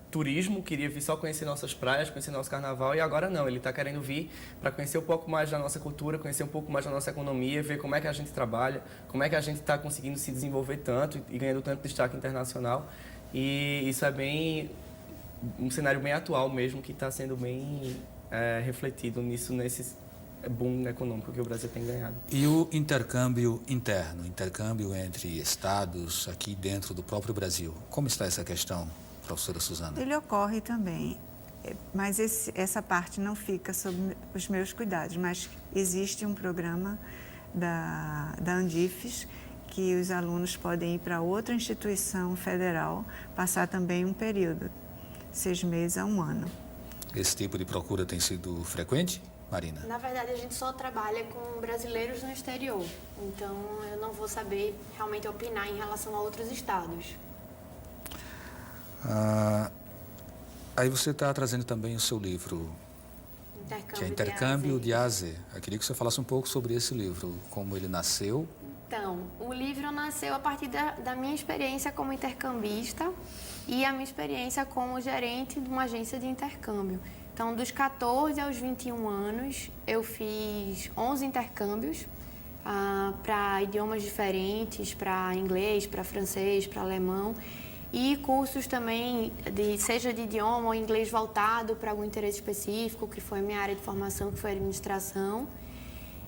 turismo, queria vir só conhecer nossas praias, conhecer nosso carnaval, e agora não, ele está querendo vir para conhecer um pouco mais da nossa cultura, conhecer um pouco mais da nossa economia, ver como é que a gente trabalha, como é que a gente está conseguindo se desenvolver tanto e ganhando tanto destaque internacional. E isso é um cenário bem atual mesmo, que está sendo bem refletido nesse boom econômico que o Brasil tem ganhado. E o intercâmbio interno, intercâmbio entre estados aqui dentro do próprio Brasil, como está essa questão, professora Suzana? Ele ocorre também, mas essa parte não fica sob os meus cuidados, mas existe um programa da Andifes que os alunos podem ir para outra instituição federal, passar também um período, 6 meses a 1 ano. Esse tipo de procura tem sido frequente, Marina? Na verdade, a gente só trabalha com brasileiros no exterior, então eu não vou saber realmente opinar em relação a outros estados. Aí você está trazendo também o seu livro, que é Intercâmbio de A a Z. Eu queria que você falasse um pouco sobre esse livro, como ele nasceu. Então, o livro nasceu a partir da minha experiência como intercambista e a minha experiência como gerente de uma agência de intercâmbio. Então, dos 14 aos 21 anos, eu fiz 11 intercâmbios para idiomas diferentes, para inglês, para francês, para alemão, e cursos também, seja de idioma ou inglês voltado para algum interesse específico, que foi a minha área de formação, que foi administração.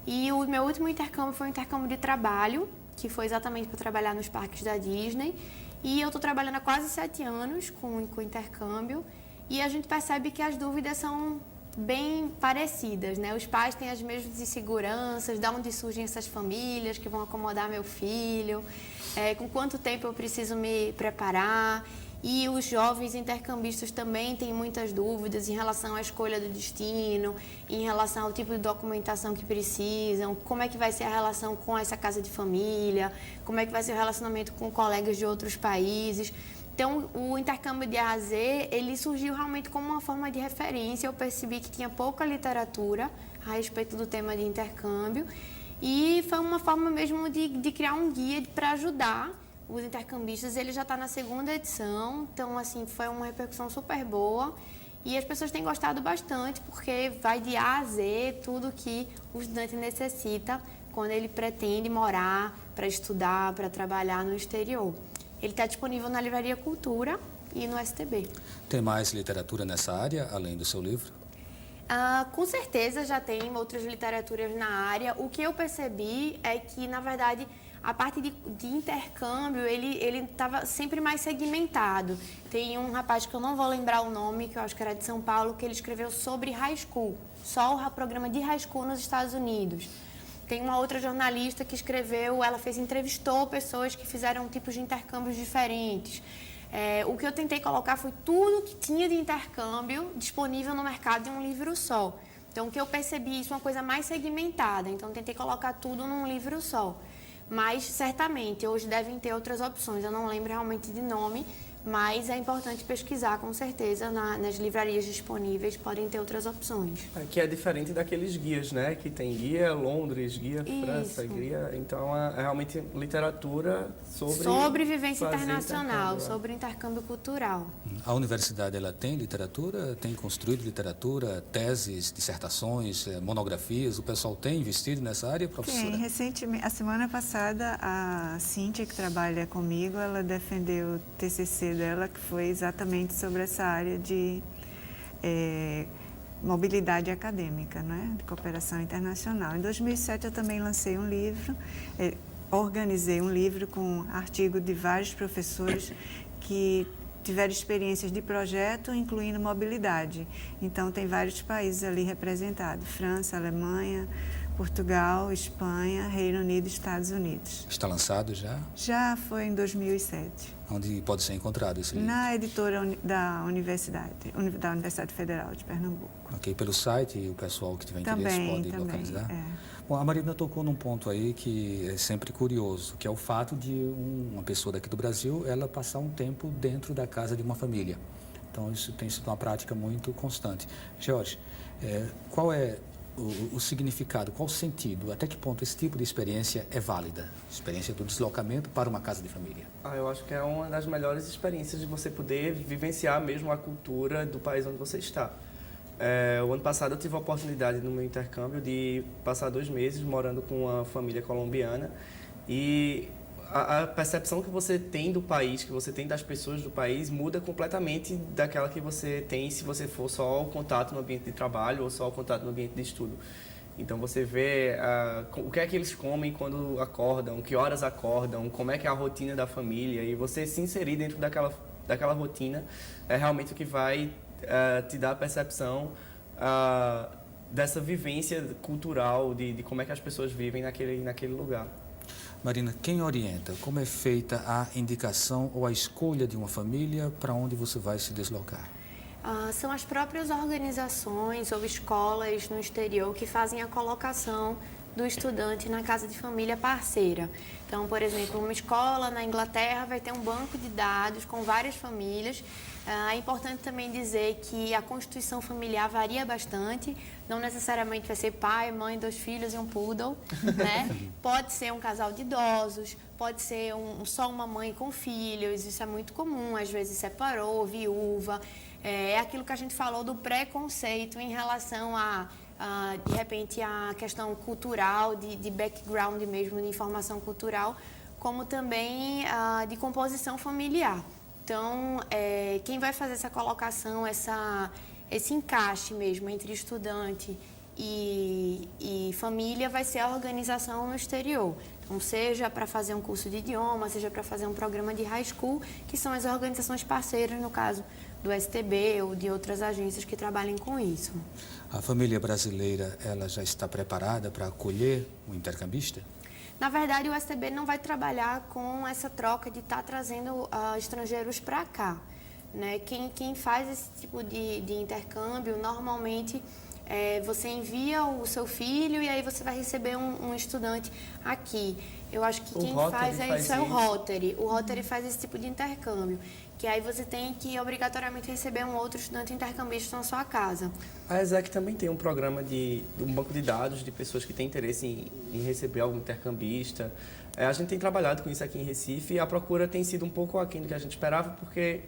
E o meu último intercâmbio foi um intercâmbio de trabalho, que foi exatamente para trabalhar nos parques da Disney. E eu estou trabalhando há quase 7 anos com intercâmbio. E a gente percebe que as dúvidas são bem parecidas, né? Os pais têm as mesmas inseguranças, de onde surgem essas famílias que vão acomodar meu filho, com quanto tempo eu preciso me preparar. E os jovens intercambistas também têm muitas dúvidas em relação à escolha do destino, em relação ao tipo de documentação que precisam, como é que vai ser a relação com essa casa de família, como é que vai ser o relacionamento com colegas de outros países. Então, o intercâmbio de A a Z, ele surgiu realmente como uma forma de referência. Eu percebi que tinha pouca literatura a respeito do tema de intercâmbio e foi uma forma mesmo de criar um guia para ajudar os intercambistas, ele já está na segunda edição, então assim, foi uma repercussão super boa e as pessoas têm gostado bastante porque vai de A a Z tudo que o estudante necessita quando ele pretende morar, para estudar, para trabalhar no exterior. Ele está disponível na Livraria Cultura e no STB. Tem mais literatura nessa área, além do seu livro? Com certeza já tem outras literaturas na área. O que eu percebi é que, na verdade, a parte de intercâmbio, ele estava sempre mais segmentado. Tem um rapaz que eu não vou lembrar o nome, que eu acho que era de São Paulo, que ele escreveu sobre high school, só o programa de high school nos Estados Unidos. Tem uma outra jornalista que escreveu, entrevistou pessoas que fizeram tipos de intercâmbios diferentes. O que eu tentei colocar foi tudo que tinha de intercâmbio disponível no mercado em um livro só. Então, o que eu percebi, isso é uma coisa mais segmentada. Então, tentei colocar tudo num livro só. Mas, certamente, hoje devem ter outras opções. Eu não lembro realmente de nome, mas é importante pesquisar, com certeza, nas livrarias disponíveis, podem ter outras opções. Que é diferente daqueles guias, né? Que tem guia Londres, guia França, guia... Então, é realmente literatura sobre vivência internacional, sobre intercâmbio cultural. A universidade, ela tem literatura? Tem construído literatura, teses, dissertações, monografias? O pessoal tem investido nessa área, professora? Tem. Recentemente, a semana passada, a Cíntia, que trabalha comigo, ela defendeu o TCC dela, que foi exatamente sobre essa área de mobilidade acadêmica, né? De cooperação internacional. Em 2007, eu também lancei um livro, organizei um livro com artigo de vários professores que tiveram experiências de projeto, incluindo mobilidade. Então, tem vários países ali representados, França, Alemanha, Portugal, Espanha, Reino Unido e Estados Unidos. Está lançado já? Já foi em 2007. Onde pode ser encontrado esse livro? Na editora da Universidade Federal de Pernambuco. Ok, pelo site, o pessoal que tiver interesse pode localizar? Bom, a Marina tocou num ponto aí que é sempre curioso, que é o fato de uma pessoa daqui do Brasil, ela passar um tempo dentro da casa de uma família. Então, isso tem sido uma prática muito constante. Jorge, qual é o significado, qual o sentido, até que ponto esse tipo de experiência é válida? Experiência do deslocamento para uma casa de família. Eu acho que é uma das melhores experiências de você poder vivenciar mesmo a cultura do país onde você está. O ano passado eu tive a oportunidade no meu intercâmbio de passar 2 meses morando com uma família colombiana e a percepção que você tem do país, que você tem das pessoas do país, muda completamente daquela que você tem se você for só o contato no ambiente de trabalho ou só o contato no ambiente de estudo. Então você vê o que é que eles comem quando acordam, que horas acordam, como é que é a rotina da família, e você se inserir dentro daquela rotina é realmente o que vai te dar a percepção dessa vivência cultural, de como é que as pessoas vivem naquele lugar. Marina, quem orienta? Como é feita a indicação ou a escolha de uma família para onde você vai se deslocar? São as próprias organizações ou escolas no exterior que fazem a colocação do estudante na casa de família parceira. Então, por exemplo, uma escola na Inglaterra vai ter um banco de dados com várias famílias. É importante também dizer que a constituição familiar varia bastante, não necessariamente vai ser pai, mãe, 2 filhos e um poodle, né? Pode ser um casal de idosos, pode ser só uma mãe com filhos, isso é muito comum, às vezes separou, viúva. É aquilo que a gente falou do preconceito em relação de repente, a questão cultural, de background mesmo, de informação cultural, como também de composição familiar. Então, quem vai fazer essa colocação, esse encaixe mesmo entre estudante e família vai ser a organização no exterior. Então, seja para fazer um curso de idioma, seja para fazer um programa de high school, que são as organizações parceiras, no caso do STB ou de outras agências que trabalhem com isso. A família brasileira, ela já está preparada para acolher o intercambista? Na verdade, o STB não vai trabalhar com essa troca de estar trazendo estrangeiros para cá, né? Quem faz esse tipo de intercâmbio, normalmente, você envia o seu filho e aí você vai receber um estudante aqui. Eu acho que quem faz isso é o Rotary. O Rotary faz esse tipo de intercâmbio, que aí você tem que obrigatoriamente receber um outro estudante intercambista na sua casa. A ESEC também tem um programa um banco de dados de pessoas que têm interesse em receber algum intercambista. A gente tem trabalhado com isso aqui em Recife e a procura tem sido um pouco aquém do que a gente esperava, porque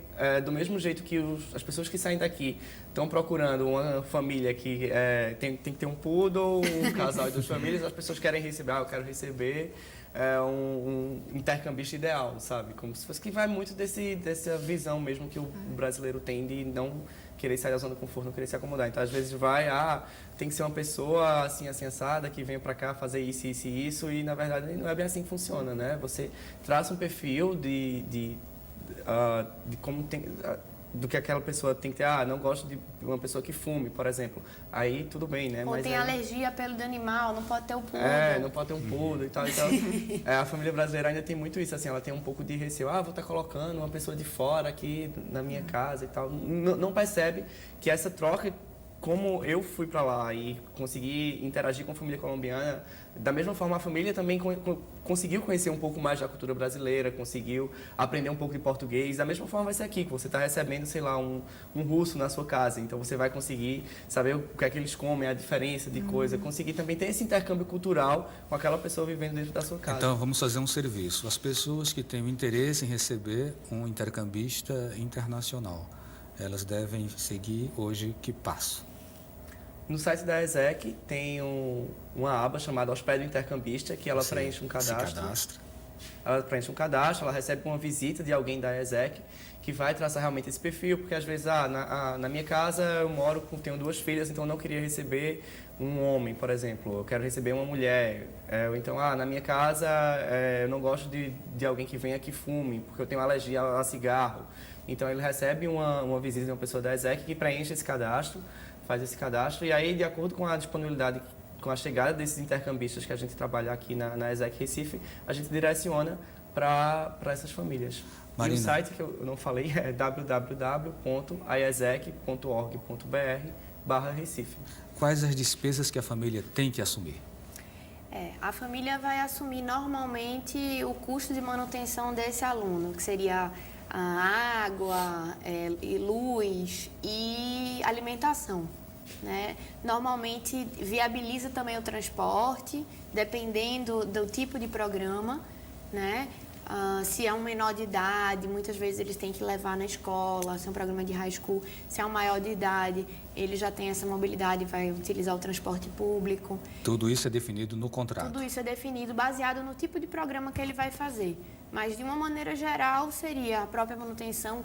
do mesmo jeito que as pessoas que saem daqui estão procurando uma família que tem que ter um poodle, um casal e 2 famílias, as pessoas querem receber, eu quero receber um intercambista ideal, sabe? Como se fosse que vai muito dessa visão mesmo que o brasileiro tem de não querer sair da zona de conforto, não querer se acomodar. Então, às vezes tem que ser uma pessoa assim assada, que venha para cá fazer isso, isso e isso, e na verdade não é bem assim que funciona, né? Você traça um perfil de como tem... do que aquela pessoa tem que ter, não gosto de uma pessoa que fume, por exemplo. Aí tudo bem, né? Ou mas tem alergia a pelo de animal, não pode ter o poodle. não pode ter um poodle e tal. Então, a família brasileira ainda tem muito isso, assim, ela tem um pouco de receio. Vou estar colocando uma pessoa de fora aqui na minha casa e tal. Não percebe que essa troca, como eu fui para lá e consegui interagir com a família colombiana, da mesma forma a família também conseguiu conhecer um pouco mais da cultura brasileira, conseguiu aprender um pouco de português. Da mesma forma vai ser aqui, que você está recebendo, sei lá, um russo na sua casa. Então você vai conseguir saber o que é que eles comem, a diferença de coisa, conseguir também ter esse intercâmbio cultural com aquela pessoa vivendo dentro da sua casa. Então vamos fazer um serviço. As pessoas que têm o interesse em receber um intercambista internacional, elas devem seguir hoje que passo? No site da ESEC tem uma aba chamada Hospede Intercambista, que ela preenche um cadastro. Ela preenche um cadastro, ela recebe uma visita de alguém da ESEC que vai traçar realmente esse perfil, porque às vezes, na minha casa eu tenho 2 filhas, então eu não queria receber um homem, por exemplo, eu quero receber uma mulher. Ou então, na minha casa eu não gosto de alguém que venha que fume, porque eu tenho alergia a cigarro. Então ele recebe uma visita de uma pessoa da ESEC que preenche esse cadastro, faz esse cadastro, e aí, de acordo com a disponibilidade, com a chegada desses intercambistas que a gente trabalha aqui na ESEC Recife, a gente direciona para essas famílias. Marina. E o site que eu não falei é www.iesec.org.br/Recife. Quais as despesas que a família tem que assumir? A família vai assumir normalmente o custo de manutenção desse aluno, que seria a água, e luz e alimentação, né? Normalmente viabiliza também o transporte, dependendo do tipo de programa, né? Se é um menor de idade, muitas vezes eles têm que levar na escola, se é um programa de high school. Se é um maior de idade, ele já tem essa mobilidade, vai utilizar o transporte público. Tudo isso é definido no contrato? Tudo isso é definido baseado no tipo de programa que ele vai fazer. Mas, de uma maneira geral, seria a própria manutenção,